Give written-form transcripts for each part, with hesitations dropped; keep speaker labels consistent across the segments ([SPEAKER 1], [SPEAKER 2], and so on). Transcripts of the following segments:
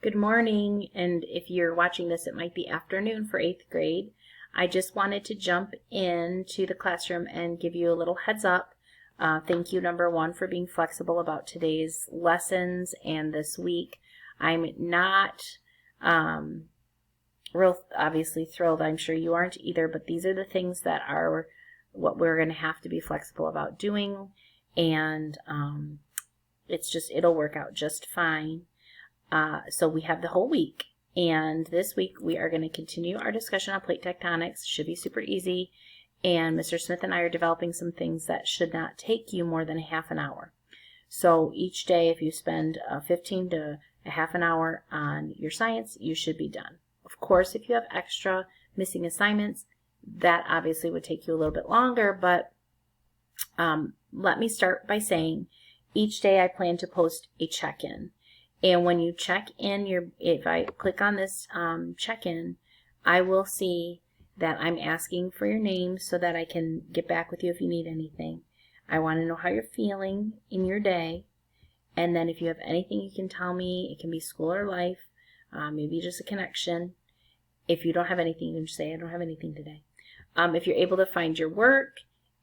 [SPEAKER 1] Good morning, and if you're watching this, it might be afternoon for 8th grade. I just wanted to jump into the classroom and give you a little heads up. Thank you, number one, for being flexible about today's lessons and this week. I'm not real obviously thrilled. I'm sure you aren't either, but these are the things that are what we're going to have to be flexible about doing, and it'll work out just fine. So we have the whole week, and this week we are going to continue our discussion on plate tectonics. Should be super easy, and Mr. Smith and I are developing some things that should not take you more than a half an hour. So each day, if you spend 15 to a half an hour on your science, you should be done. Of course, if you have extra missing assignments, that obviously would take you a little bit longer, but let me start by saying each day I plan to post a check-in. And when you check in, if I click on this check-in, I will see that I'm asking for your name so that I can get back with you if you need anything. I want to know how you're feeling in your day. And then if you have anything you can tell me, it can be school or life, maybe just a connection. If you don't have anything, you can just say, I don't have anything today. If you're able to find your work,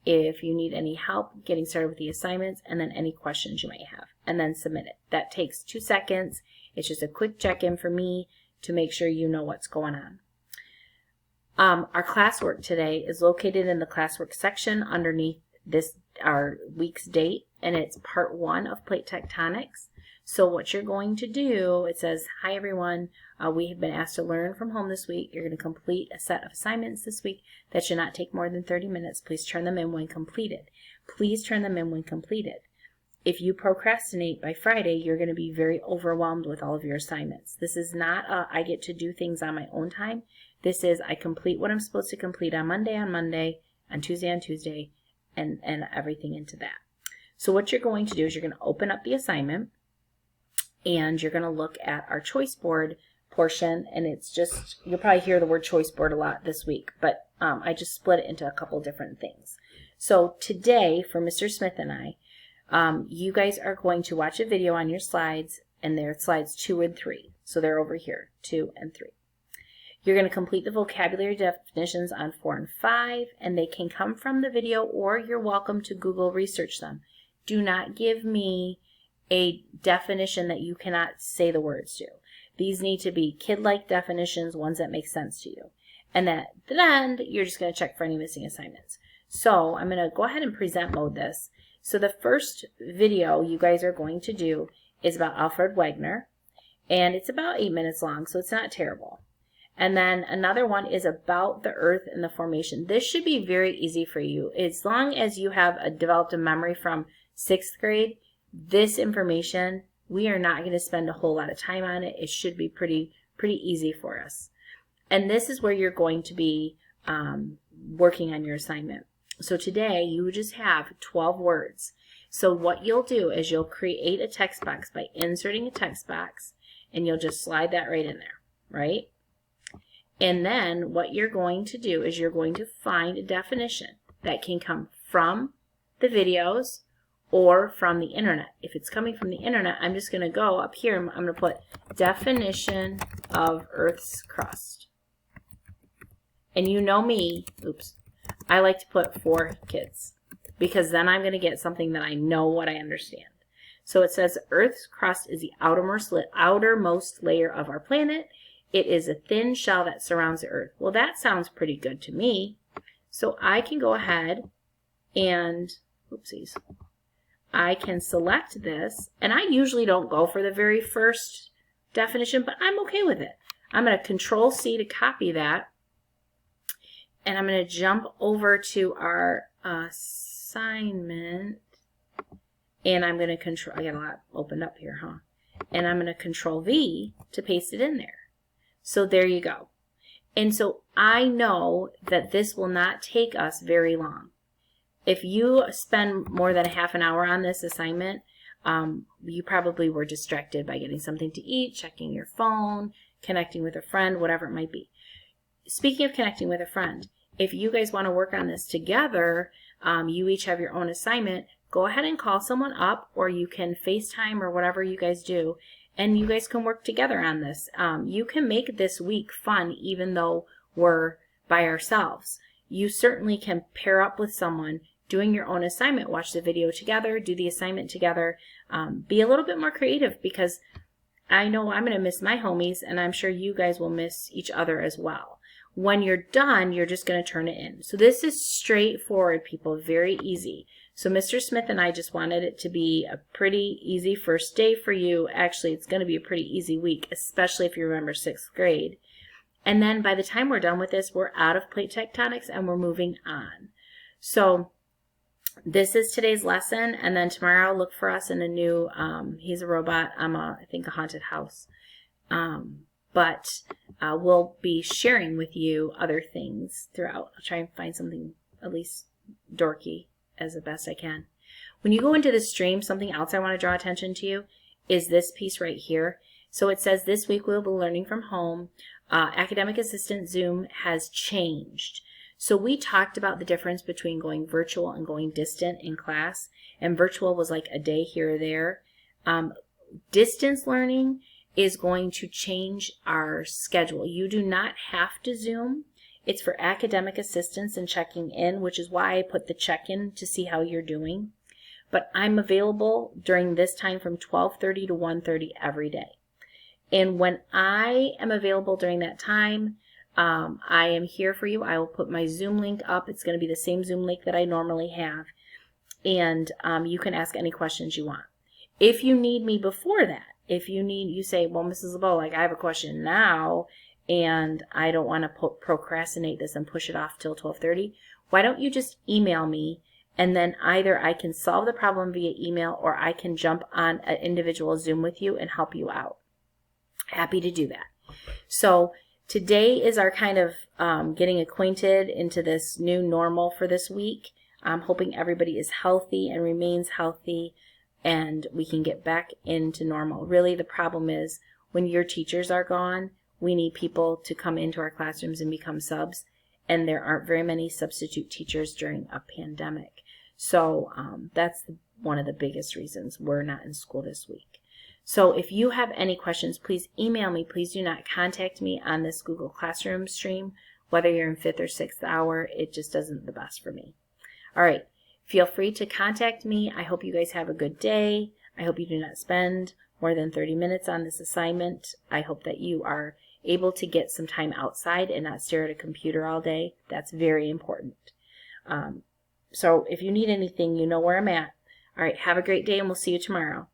[SPEAKER 1] if you need any help getting started with the assignments, and then any questions you might have, and then submit it. That takes 2 seconds. It's just a quick check-in for me to make sure you know what's going on. Our classwork today is located in the classwork section underneath our week's date, and it's part 1 of plate tectonics. So what you're going to do, it says, hi everyone, we have been asked to learn from home this week. You're going to complete a set of assignments this week that should not take more than 30 minutes. Please turn them in when completed. Please turn them in when completed. If you procrastinate by Friday, you're going to be very overwhelmed with all of your assignments. This is not I get to do things on my own time. This is I complete what I'm supposed to complete on Monday, on Tuesday, and everything into that. So what you're going to do is you're going to open up the assignment, and you're going to look at our choice board portion, and it's just, you'll probably hear the word choice board a lot this week, but I just split it into a couple different things. So today, for Mr. Smith and I, you guys are going to watch a video on your slides, and they're slides 2 and 3. So they're over here, 2 and 3. You're going to complete the vocabulary definitions on 4 and 5, and they can come from the video, or you're welcome to Google research them. Do not give me a definition that you cannot say the words to. These need to be kid-like definitions, ones that make sense to you. And then at the end, you're just going to check for any missing assignments. So I'm going to go ahead and present mode this. So the first video you guys are going to do is about Alfred Wegener, and it's about 8 minutes long, so it's not terrible. And then another one is about the Earth and the formation. This should be very easy for you. As long as you have developed a memory from 6th grade, this information, we are not going to spend a whole lot of time on it. It should be pretty easy for us. And this is where you're going to be working on your assignment. So today you just have 12 words. So what you'll do is you'll create a text box by inserting a text box, and you'll just slide that right in there, right? And then what you're going to do is you're going to find a definition that can come from the videos or from the internet. If it's coming from the internet, I'm just going to go up here and I'm going to put definition of Earth's crust. And you know me, oops, I like to put 4 kids, because then I'm going to get something that I know what I understand. So it says Earth's crust is the outermost layer of our planet. It is a thin shell that surrounds the Earth. Well, that sounds pretty good to me. So I can go ahead and, oopsies, I can select this, and I usually don't go for the very first definition, but I'm okay with it. I'm going to Control-C to copy that, and I'm going to jump over to our assignment, and I'm going to control, I got a lot opened up here, huh? And I'm going to Control-V to paste it in there. So there you go. And so I know that this will not take us very long. If you spend more than a half an hour on this assignment, you probably were distracted by getting something to eat, checking your phone, connecting with a friend, whatever it might be. Speaking of connecting with a friend, if you guys want to work on this together, you each have your own assignment, go ahead and call someone up, or you can FaceTime or whatever you guys do, and you guys can work together on this. You can make this week fun even though we're by ourselves. You certainly can pair up with someone doing your own assignment, watch the video together, do the assignment together, be a little bit more creative, because I know I'm going to miss my homies, and I'm sure you guys will miss each other as well. When you're done, you're just going to turn it in. So this is straightforward, people, very easy. So Mr. Smith and I just wanted it to be a pretty easy first day for you. Actually, it's going to be a pretty easy week, especially if you remember 6th grade. And then by the time we're done with this, we're out of plate tectonics and we're moving on. So this is today's lesson, and then tomorrow look for us in a new, he's a robot, I think a haunted house. But we'll be sharing with you other things throughout. I'll try and find something at least dorky as the best I can. When you go into the stream, something else I want to draw attention to you is this piece right here. So it says this week we'll be learning from home. Academic Assistant Zoom has changed. So we talked about the difference between going virtual and going distant in class, and virtual was like a day here or there. Distance learning is going to change our schedule. You do not have to Zoom. It's for academic assistance and checking in, which is why I put the check-in to see how you're doing. But I'm available during this time from 12:30 to 1:30 every day. And when I am available during that time, I am here for you. I will put my Zoom link up. It's going to be the same Zoom link that I normally have. And you can ask any questions you want. If you need me before that, if you say, well, Mrs. LeBeau, like I have a question now, and I don't want to procrastinate this and push it off till 12:30, why don't you just email me, and then either I can solve the problem via email or I can jump on an individual Zoom with you and help you out. Happy to do that. So today is our kind of getting acquainted into this new normal for this week. I'm hoping everybody is healthy and remains healthy, and we can get back into normal. Really, the problem is when your teachers are gone, we need people to come into our classrooms and become subs, and there aren't very many substitute teachers during a pandemic. So that's one of the biggest reasons we're not in school this week. So if you have any questions, please email me. Please do not contact me on this Google Classroom stream, whether you're in 5th or 6th hour. It just isn't the best for me. All right. Feel free to contact me. I hope you guys have a good day. I hope you do not spend more than 30 minutes on this assignment. I hope that you are able to get some time outside and not stare at a computer all day. That's very important. So if you need anything, you know where I'm at. All right. Have a great day, and we'll see you tomorrow.